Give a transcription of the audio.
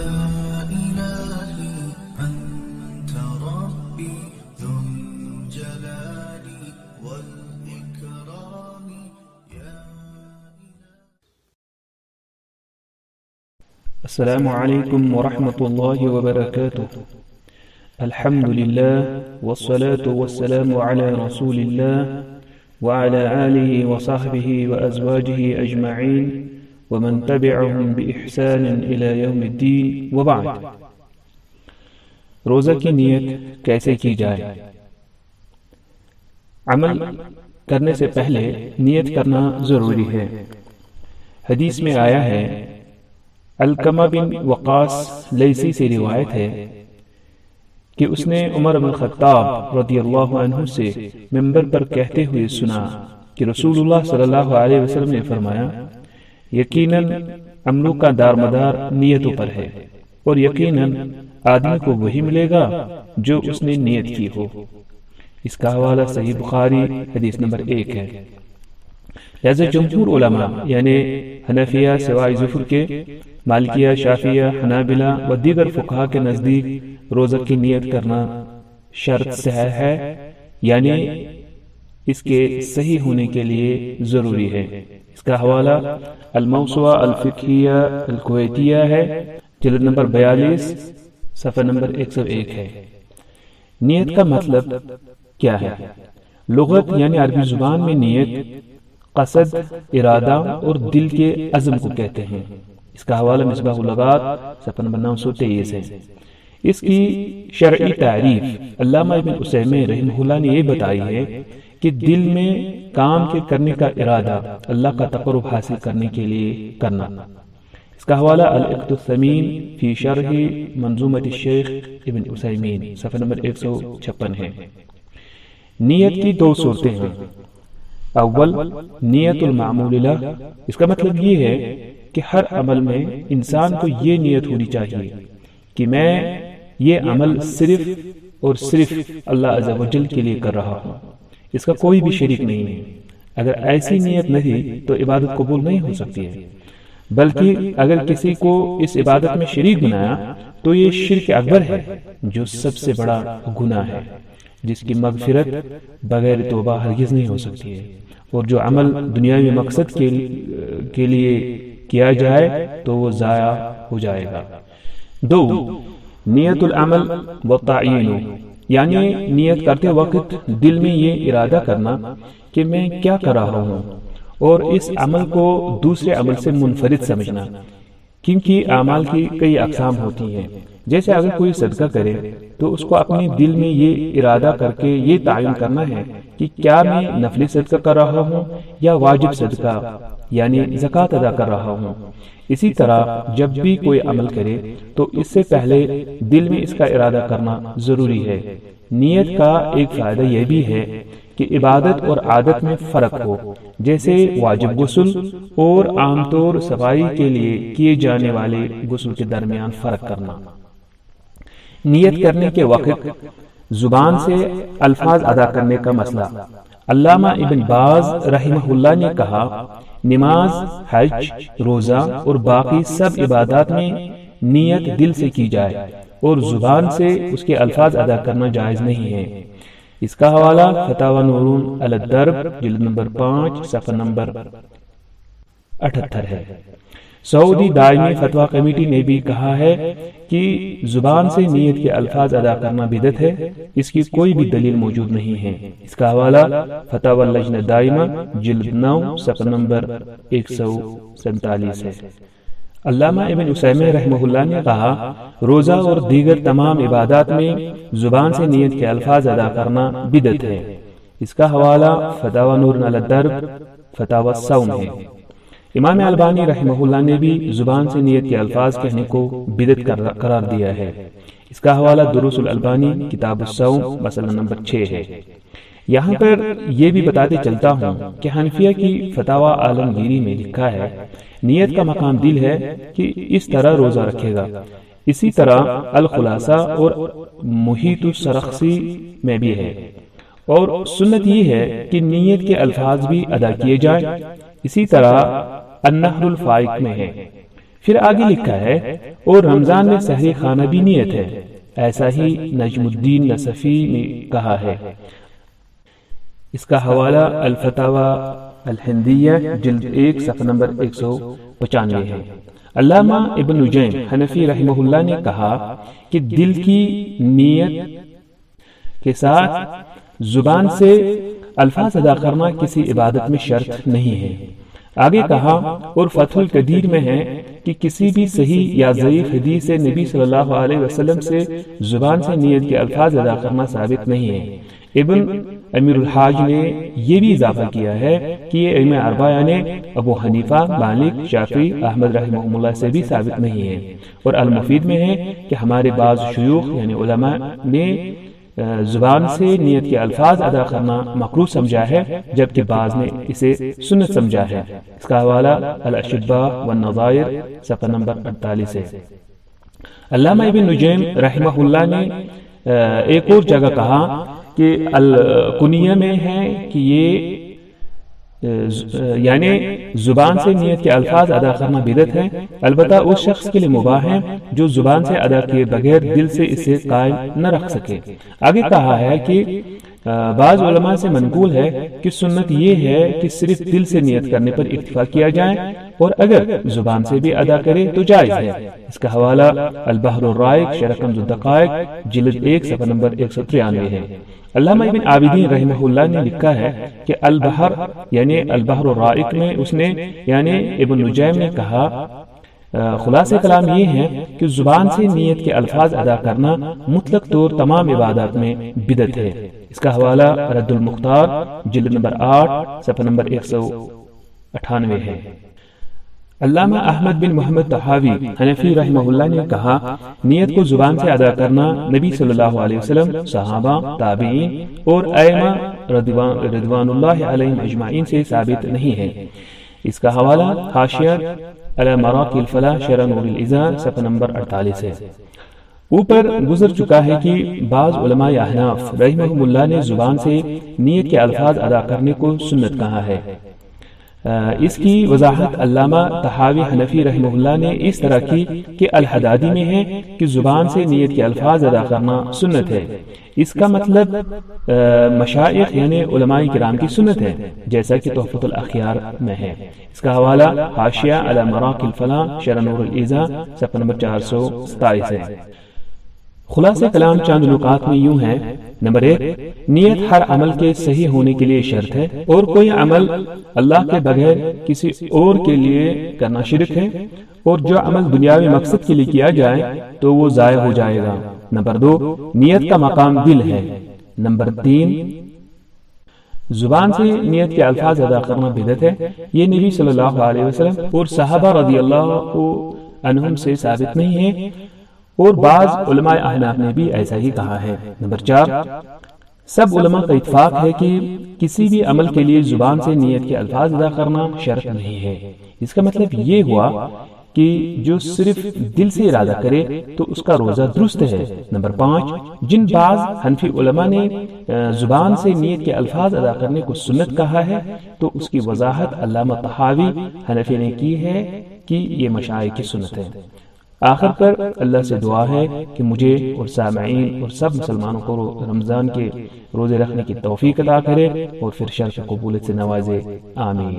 إلهي أنت ربي ذو الجلال والإكرام يا السلام عليكم ورحمة الله وبركاته. الحمد لله والصلاة والسلام على رسول الله وعلى آله وصحبه وأزواجه أجمعين ومن تبعهم بإحسان إلى يوم الدين وبعد. روزہ کی نیت کیسے کی جائے؟ عمل کرنے سے پہلے نیت کرنا ضروری ہے۔ حدیث میں آیا ہے، علقمہ بن وقاص لیثی سے روایت ہے کہ اس نے عمر بن الخطاب رضی اللہ عنہ سے منبر پر کہتے ہوئے سنا کہ رسول اللہ صلی اللہ علیہ وسلم نے فرمایا، یقیناً عملوں کا دارمدار نیتوں پر ہے، اور یقیناً آدمی کو وہی ملے گا جو اس نے نیت کی ہو۔ اس کا حوالہ صحیح بخاری حدیث نمبر 1 ہے۔ لہذا جمہور علماء یعنی حنفیہ سوائے ظفر کے، مالکیہ، شافعیہ، حنابلہ و دیگر فقہا کے نزدیک روزہ کی نیت کرنا شرط صحیح ہے، یعنی اس کے صحیح ہونے کے لیے ضروری ہے۔ اس کا حوالہ الموسوعہ الفقہیہ الکویتیہ ہے، جلد نمبر 42 صفحہ نمبر 101 ہے۔ نیت کا مطلب کیا ہے؟ لغت یعنی عربی زبان میں نیت قصد، ارادہ اور دل کے عزم کو کہتے ہیں۔ اس کا حوالہ مصباح اللغات صفحہ نمبر 923 ہے۔ اس کی شرعی تعریف علامہ ابن عثیمین رحمہ اللہ نے یہ بتائی ہے کہ دل میں کام کے کرنے کا ارادہ اللہ کا تقرب حاصل کرنے کے لیے کرنا۔ اس کا حوالہ العقد الثمین فی شرح منظومۃ الشیخ ابن عثیمین صفحہ نمبر 156 ہے۔ نیت کی 2 صورتیں ہیں۔ اول، نیت المعمول لہ، اس کا مطلب یہ ہے کہ ہر عمل میں انسان کو یہ نیت ہونی چاہیے کہ میں یہ عمل صرف اور صرف اللہ عز و جل کے لیے کر رہا ہوں، اس کا کوئی بھی شریک نہیں ہے۔ اگر ایسی نیت نہیں تو عبادت قبول نہیں ہو سکتی ہے، بلکہ اگر کسی کو اس عبادت میں شریک بنایا تو یہ شرک اکبر ہے جو سب سے بڑا گناہ ہے، جس کی مغفرت بغیر توبہ ہرگز نہیں ہو سکتی ہے، اور جو عمل دنیاوی مقصد کے لیے کیا جائے تو وہ ضائع ہو جائے گا۔ 2، نیت العمل والتعیین، یعنی نیت کرتے وقت دل میں یہ ارادہ کرنا کہ میں کیا کر رہا ہوں، اور اس عمل کو دوسرے عمل سے منفرد سمجھنا، کیونکہ اعمال کی کئی اقسام ہوتی ہیں۔ جیسے اگر کوئی صدقہ کرے تو اس کو اپنے دل میں یہ ارادہ کر کے یہ تعین کرنا ہے کہ کیا میں نفلی صدقہ کر رہا ہوں یا واجب صدقہ یعنی زکوٰۃ ادا کر رہا ہوں۔ اسی طرح جب بھی کوئی عمل کرے تو اس سے پہلے دل میں اس کا ارادہ کرنا ضروری ہے۔ نیت کا ایک فائدہ یہ بھی ہے کہ عبادت اور عادت میں فرق ہو، جیسے واجب غسل اور عام طور صفائی کے لیے کیے جانے والے غسل کے درمیان فرق کرنا۔ نیت کرنے کے وقت زبان سے الفاظ ادا کرنے کا مسئلہ، علامہ ابن باز رحمہ اللہ نے کہا، نماز، حج، روزہ اور باقی سب عبادات میں نیت دل سے کی جائے اور زبان سے اس کے الفاظ ادا کرنا جائز نہیں ہے۔ اس کا حوالہ فتاوی نورون علی الدرب جلد نمبر 5 صفحہ نمبر 78 ہے۔ سعودی دائمی فتویٰ کمیٹی نے بھی کہا ہے کہ زبان سے نیت کے الفاظ ادا کرنا بدعت ہے، اس کی کوئی بھی دلیل موجود نہیں ہے۔ اس کا حوالہ فتاوی اللجنہ دائمہ جلد 9 صفحہ نمبر 147 ہے۔ علامہ ابن عثیمین رحمہ اللہ نے کہا، روزہ اور دیگر تمام عبادات میں زبان سے نیت کے الفاظ ادا کرنا بدعت ہے۔ اس کا حوالہ فتاوی نور علی الدرب فتاوی الصوم ہے۔ امام البانی رحمہ اللہ نے بھی زبان سے نیت کے الفاظ کہنے کو بدعت قرار دیا ہے۔ اس کا حوالہ دروس الالبانی کتاب الصوم مسئلہ نمبر 6 ہے۔ یہاں پر یہ بھی بتاتے چلتا ہوں کہ حنفیہ کی فتاوی عالمگیری میں لکھا ہے، نیت کا مقام دل ہے کہ اس طرح روزہ رکھے گا۔ اسی طرح الخلاصہ اور محیط السرخسی میں بھی ہے، اور سنت یہ ہے کہ نیت کے الفاظ بھی ادا کیے جائیں۔ اسی طرح النحر الفائق میں ہے، پھر آگے لکھا ہے اور رمضان میں سحری کھانا بھی نیت ہے، ایسا ہی نجم الدین نصفی نے کہا ہے۔ اس کا حوالہ الفتاوی الہندیہ جلد 1 صفحہ نمبر 195 ہے۔ علامہ ابن نجیم حنفی رحمہ اللہ نے کہا کہ دل کی نیت کے ساتھ زبان سے الفاظ ادا کرنا کسی عبادت میں شرط نہیں ہے۔ آگے کہا اور فتح القدیر میں ہے کہ کسی بھی صحیح یا ضعیف حدیث سے نبی صلی اللہ علیہ وسلم سے زبان سے نیت کے الفاظ ادا کرنا ثابت نہیں ہے۔ ابن امیر الحاج نے یہ بھی اضافہ کیا ہے کہ یہ علم اربعہ یعنی ابو حنیفہ، مالک، شافعی، احمد رحمہ اللہ سے بھی ثابت نہیں ہے۔ اور المفید میں ہے کہ ہمارے بعض شیوخ یعنی علماء نے زبان سے نیت کے الفاظ ادا کرنا مکروہ سمجھا ہے، جبکہ بعض نے اسے سنت سمجھا ہے۔ اس کا حوالہ الاشباء والنظائر صفحہ نمبر 48 ہے۔ علامہ ابن نجیم رحمہ اللہ نے ایک اور جگہ کہا کہ الکنیہ میں ہے کہ یہ یعنی زبان سے نیت کے الفاظ ادا کرنا بدعت ہے، البتہ اس شخص کے لیے مباح ہے جو زبان سے ادا کیے بغیر دل سے اسے قائم نہ رکھ سکے۔ آگے کہا ہے کہ بعض علماء سے منقول ہے کہ سنت یہ ہے کہ صرف دل سے نیت کرنے پر اکتفا کیا جائے اور اگر زبان سے بھی ادا کرے تو جائز ہے۔ اس کا حوالہ البحر الرائق شرح کنز الدقائق جلد 1 صفحہ نمبر 193 ہے۔ علامہ ابن عابدین رحمہ اللہ نے لکھا ہے کہ البحر یعنی البحر الرائق میں اس نے یعنی ابن نجیم نے کہا خلاصہ کلام یہ ہے کہ زبان سے نیت کے الفاظ ادا کرنا مطلق طور تمام عبادات میں بدعت ہے۔ اس کا حوالہ رد المختار جلد نمبر 8 صفحہ نمبر 198 ہے۔ علامہ احمد بن محمد طحاوی حنفی رحمہ اللہ نے کہا نیت کو زبان سے ادا کرنا نبی صلی اللہ علیہ وسلم، صحابہ، تابعین اور ائمہ رضوان اللہ علیہم اجمعین سے ثابت نہیں ہے۔ اس کا حوالہ حاشیہ علی مراقی الفلاح شرح نور الازار صفحہ نمبر 48 ہے۔ اوپر گزر چکا ہے کہ بعض علماء احناف رحمہم اللہ نے زبان سے نیت کے الفاظ ادا کرنے کو سنت کہا ہے۔ اس کی وضاحت علامہ طحاوی حنفی رحمہ اللہ نے اس طرح کی کہ الحدادی میں ہے کہ زبان سے نیت کے الفاظ ادا کرنا سنت ہے۔ اس کا مطلب مشائخ یعنی علماء کرام کی سنت ہے، جیسا کہ تحفۃ الاخیار میں ہے۔ اس کا حوالہ حاشیہ علی مراقی الفلاح شرح نور الازار صفحہ نمبر 427 ہے۔ خلاصہ کلام چند نکات میں یوں ہے: نمبر 1، نیت ہر عمل کے صحیح ہونے کے لیے شرط ہے، اور کوئی عمل اللہ کے بغیر کسی اور کے لیے کرنا شرک ہے، اور جو عمل دنیاوی مقصد کے لیے کیا جائے تو وہ ضائع ہو جائے گا۔ نمبر 2، نیت کا مقام دل ہے۔ نمبر 3، زبان سے نیت کے الفاظ ادا کرنا بدعت ہے، یہ نبی صلی اللہ علیہ وسلم اور صحابہ رضی اللہ عنہم سے ثابت نہیں ہے، اور بعض علماء احناف نے بھی ایسا ہی کہا ہے۔ نمبر 4، سب علماء کا اتفاق ہے کہ کسی بھی عمل کے لیے زبان سے نیت کے الفاظ ادا کرنا شرط نہیں ہے۔ اس کا مطلب یہ ہوا کہ جو صرف دل سے ارادہ کرے تو اس کا روزہ درست ہے۔ نمبر 5، جن بعض حنفی علماء نے زبان سے نیت کے الفاظ ادا کرنے کو سنت کہا ہے تو اس کی وضاحت علامہ طحاوی حنفی نے کی ہے کہ یہ مشائخ کی سنت ہے۔ آخر پر اللہ سے دعا ہے کہ مجھے اور سامعین اور سب مسلمانوں کو رمضان کے روزے رکھنے کی توفیق عطا کرے اور پھر شرف قبولیت سے نوازے، آمین۔